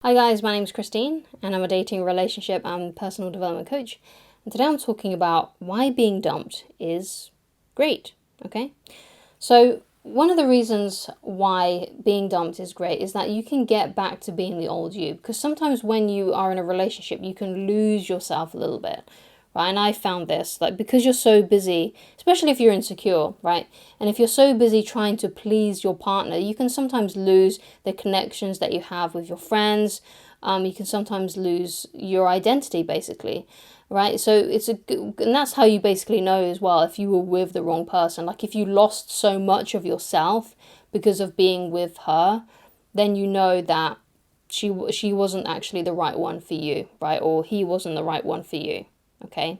Hi guys, my name is Christine and I'm a dating, relationship and personal development coach. And today I'm talking about why being dumped is great, okay? So one of the reasons why being dumped is great is that you can get back to being the old you. Because sometimes when you are in a relationship, you can lose yourself a little bit, right? And I found this, like, because you're so busy, especially if you're insecure, right? And if you're so busy trying to please your partner, you can sometimes lose the connections that you have with your friends. You can sometimes lose your identity, basically, right? So and that's how you basically know as well if you were with the wrong person. Like if you lost so much of yourself because of being with her, then you know that she wasn't actually the right one for you, right? Or he wasn't the right one for you. Okay.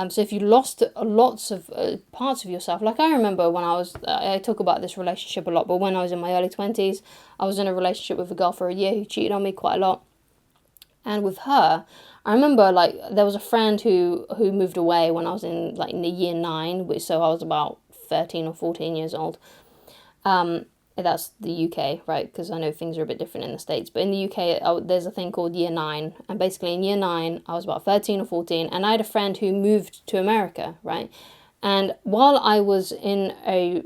So if you lost lots of parts of yourself, like I remember when I talk about this relationship a lot, but when I was in my early 20s, I was in a relationship with a girl for a year who cheated on me quite a lot. And with her, I remember like there was a friend who moved away when I was in like in the year 9, so I was about 13 or 14 years old. That's the UK, right? Because I know things are a bit different in the States. But in the UK, there's a thing called year 9. And basically in year 9, I was about 13 or 14. And I had a friend who moved to America, right? And while I was in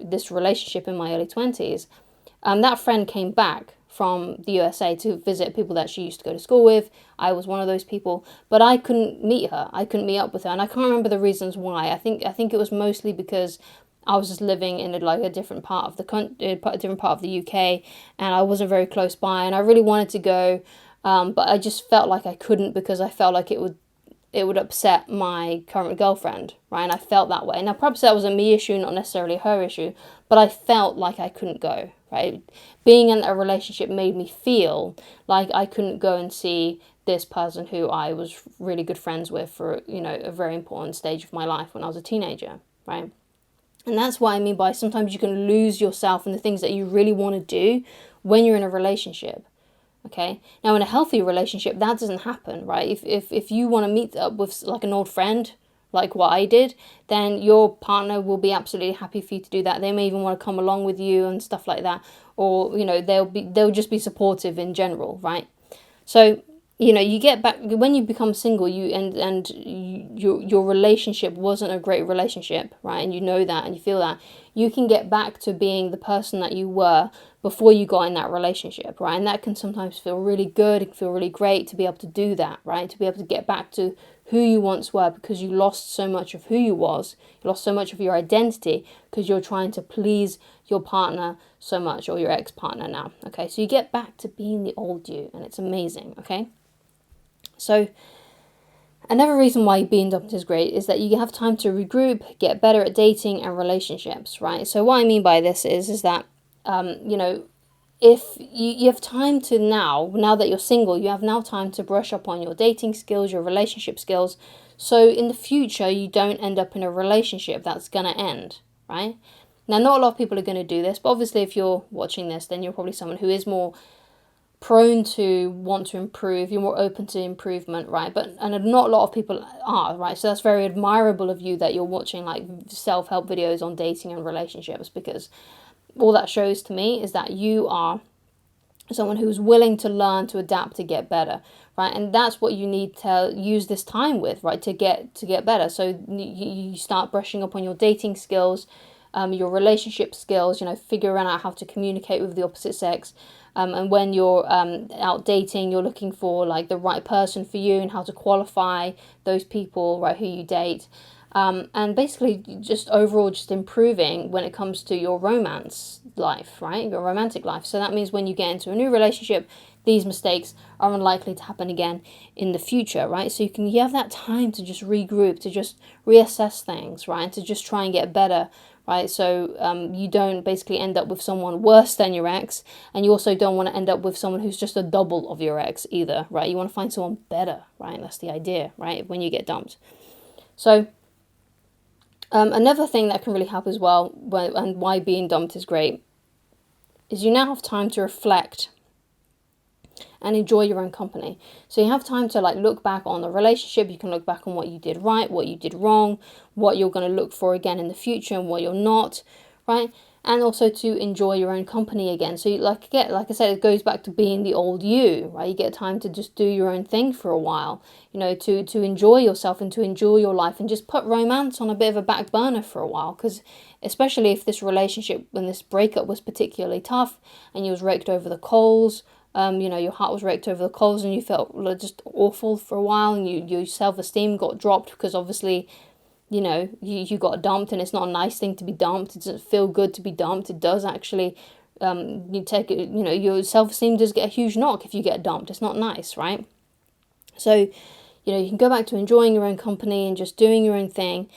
this relationship in my early 20s, that friend came back from the USA to visit people that she used to go to school with. I was one of those people. But I couldn't meet her. I couldn't meet up with her. And I can't remember the reasons why. I think it was mostly because I was just living in a different part of the country, different part of the UK, and I wasn't very close by, and I really wanted to go, but I just felt like I couldn't because I felt like it would upset my current girlfriend, right? And I felt that way. Now, perhaps that was a me issue, not necessarily her issue, but I felt like I couldn't go, right? Being in a relationship made me feel like I couldn't go and see this person who I was really good friends with for, a very important stage of my life when I was a teenager, right? And that's what I mean by sometimes you can lose yourself in the things that you really want to do when you're in a relationship. Okay. Now, in a healthy relationship, that doesn't happen, right? If you want to meet up with like an old friend, like what I did, then your partner will be absolutely happy for you to do that. They may even want to come along with you and stuff like that, or they'll just be supportive in general, right? So you get back when you become single, your relationship wasn't a great relationship, right? And you know that and you feel that. You can get back to being the person that you were before you got in that relationship, right? And that can sometimes feel really good. It can feel really great to be able to do that, right? To be able to get back to who you once were because you lost so much of who you was. You lost so much of your identity because you're trying to please your partner so much, or your ex-partner now. Okay, so you get back to being the old you, and it's amazing. Okay. So another reason why being dumped is great is that you have time to regroup, get better at dating and relationships, right? So what I mean by this is that, if you have time to now that you're single, you have now time to brush up on your dating skills, your relationship skills. So in the future, you don't end up in a relationship that's going to end, right? Now, not a lot of people are going to do this, but obviously if you're watching this, then you're probably someone who is more prone to want to improve, you're more open to improvement, right? And not a lot of people are, right? So that's very admirable of you that you're watching like self-help videos on dating and relationships, because all that shows to me is that you are someone who's willing to learn, to adapt, to get better, right? And that's what you need to use this time with, right? To get better. So you start brushing up on your dating skills, your relationship skills, figuring out how to communicate with the opposite sex. And when you're out dating, you're looking for like the right person for you and how to qualify those people, right, who you date. And basically just overall just improving when it comes to your romance life, right? Your romantic life. So that means when you get into a new relationship, these mistakes are unlikely to happen again in the future, right? So you have that time to just regroup, to just reassess things, right? And to just try and get better, right? So you don't basically end up with someone worse than your ex, and you also don't want to end up with someone who's just a double of your ex either, right? You want to find someone better, right? That's the idea, right? When you get dumped. So another thing that can really help as well, and why being dumped is great, is you now have time to reflect and enjoy your own company. So you have time to like look back on the relationship. You can look back on what you did right, what you did wrong, what you're going to look for again in the future, and what you're not, right? and also to enjoy your own company again. So like I said, it goes back to being the old you, right? You get time to just do your own thing for a while, to enjoy yourself and to enjoy your life, and just put romance on a bit of a back burner for a while. Because especially if this relationship, when this breakup was particularly tough and you was raked over the coals, your heart was raked over the coals and you felt just awful for a while, and your self-esteem got dropped because obviously, you got dumped, and it's not a nice thing to be dumped. It doesn't feel good to be dumped. It does actually, your self-esteem does get a huge knock if you get dumped. It's not nice, right? So, you can go back to enjoying your own company and just doing your own thing.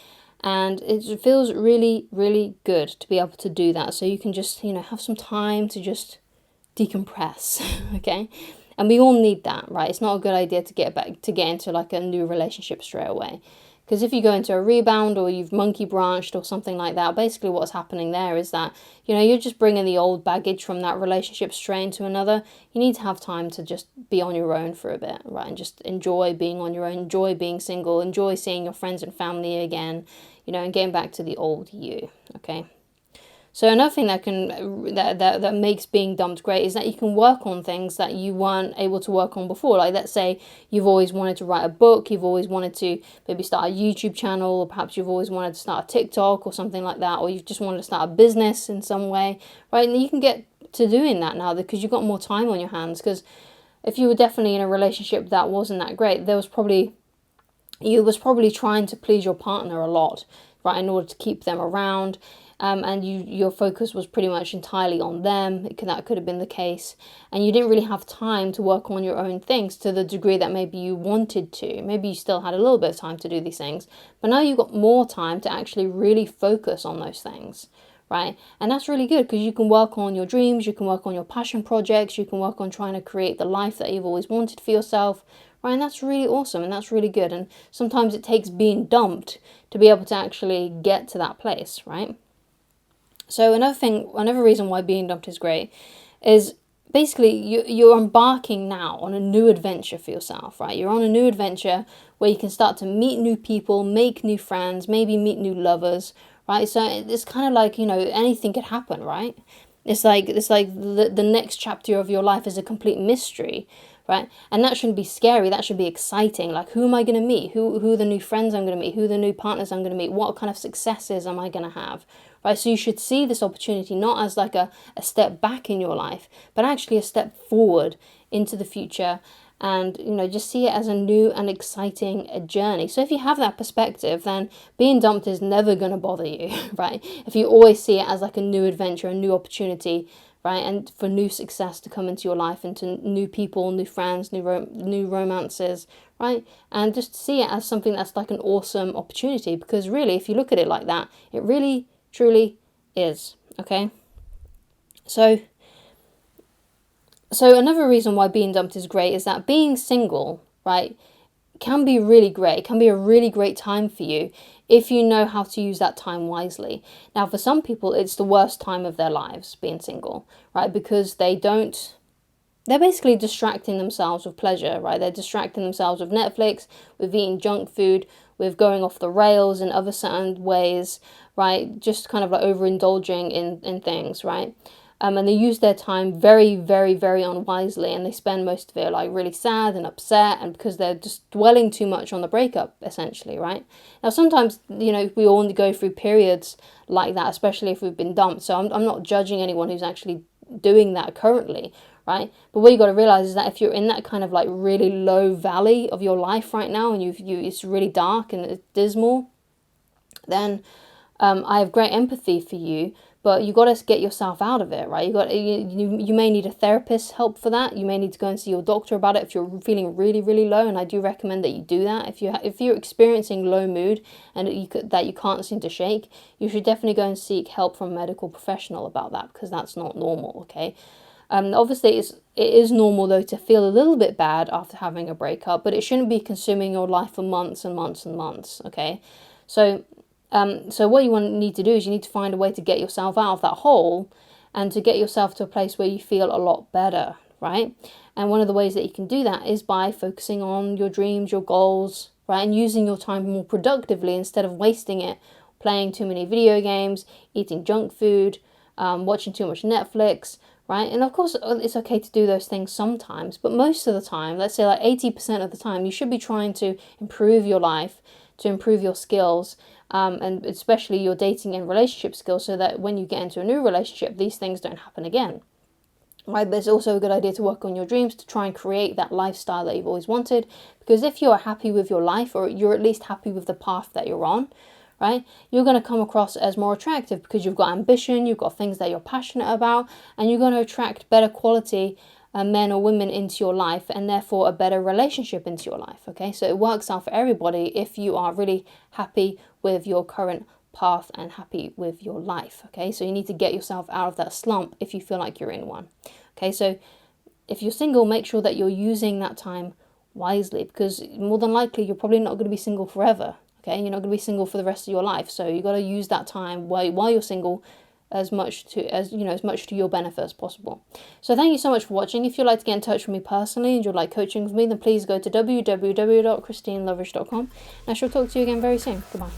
And it feels really, really good to be able to do that. So you can just, have some time to just decompress, okay? And we all need that, right? It's not a good idea to get into like a new relationship straight away. Because if you go into a rebound or you've monkey branched or something like that, basically what's happening there is that, you're just bringing the old baggage from that relationship straight into another. You need to have time to just be on your own for a bit, right? And just enjoy being on your own, enjoy being single, enjoy seeing your friends and family again, and getting back to the old you, okay? So another thing that makes being dumped great is that you can work on things that you weren't able to work on before. Like, let's say you've always wanted to write a book, you've always wanted to maybe start a YouTube channel, or perhaps you've always wanted to start a TikTok or something like that, or you've just wanted to start a business in some way, right? And you can get to doing that now because you've got more time on your hands. Because if you were definitely in a relationship that wasn't that great, you was probably trying to please your partner a lot, right, in order to keep them around. And your focus was pretty much entirely on them. That could have been the case. And you didn't really have time to work on your own things to the degree that maybe you wanted to. Maybe you still had a little bit of time to do these things, but now you've got more time to actually really focus on those things, right? And that's really good because you can work on your dreams, you can work on your passion projects, you can work on trying to create the life that you've always wanted for yourself, right? And that's really awesome and that's really good. And sometimes it takes being dumped to be able to actually get to that place, right? So another reason why being dumped is great is basically you're embarking now on a new adventure for yourself, right? You're on a new adventure where you can start to meet new people, make new friends, maybe meet new lovers, right? So it's kind of like, anything could happen, right? It's like the next chapter of your life is a complete mystery, right? And that shouldn't be scary. That should be exciting. Like, who am I going to meet? Who are the new friends I'm going to meet? Who are the new partners I'm going to meet? What kind of successes am I going to have? Right? So you should see this opportunity not as like a step back in your life, but actually a step forward into the future. And, just see it as a new and exciting journey. So if you have that perspective, then being dumped is never going to bother you, right? If you always see it as like a new adventure, a new opportunity, right? And for new success to come into your life, into new people, new friends, new romances, right? And just see it as something that's like an awesome opportunity. Because really, if you look at it like that, it really, truly is, okay? So another reason why being dumped is great is that being single, right, can be really great. It can be a really great time for you if you know how to use that time wisely. Now, for some people, it's the worst time of their lives, being single, right, because they're basically distracting themselves with pleasure, right? They're distracting themselves with Netflix, with eating junk food, with going off the rails in other certain ways, right? Just kind of like overindulging in things, right? And they use their time very, very, very unwisely, and they spend most of it like really sad and upset, and because they're just dwelling too much on the breakup, essentially, right? Now, sometimes, we all go through periods like that, especially if we've been dumped. So I'm not judging anyone who's actually doing that currently, right? But what you got to realize is that if you're in that kind of like really low valley of your life right now, and it's really dark and it's dismal, then I have great empathy for you. But you got to get yourself out of it, right? You may need a therapist's help for that. You may need to go and see your doctor about it if you're feeling really, really low. And I do recommend that you do that. If you're experiencing low mood and that you can't seem to shake, you should definitely go and seek help from a medical professional about that, because that's not normal. Okay. Obviously, it is normal though to feel a little bit bad after having a breakup, but it shouldn't be consuming your life for months and months and months. Okay. So what you need to do is you need to find a way to get yourself out of that hole and to get yourself to a place where you feel a lot better, right? And one of the ways that you can do that is by focusing on your dreams, your goals, right? And using your time more productively instead of wasting it playing too many video games, eating junk food, watching too much Netflix, right? And of course, it's okay to do those things sometimes, but most of the time, let's say like 80% of the time, you should be trying to improve your life, to improve your skills, and especially your dating and relationship skills, so that when you get into a new relationship, these things don't happen again. Right, but it's also a good idea to work on your dreams, to try and create that lifestyle that you've always wanted. Because if you're happy with your life, or you're at least happy with the path that you're on, right, you're going to come across as more attractive because you've got ambition, you've got things that you're passionate about, and you're going to attract better quality men or women into your life, and therefore a better relationship into your life. Okay, so it works out for everybody if you are really happy with your current path and happy with your life. Okay, so you need to get yourself out of that slump if you feel like you're in one. Okay, so if you're single, make sure that you're using that time wisely, because more than likely you're probably not going to be single forever. Okay, you're not going to be single for the rest of your life, so you got to use that time while you're single as much to your benefit as possible. So thank you so much for watching. If you'd like to get in touch with me personally and you'd like coaching with me, then please go to www.ChristineLoveridge.com, and I shall talk to you again very soon. Goodbye.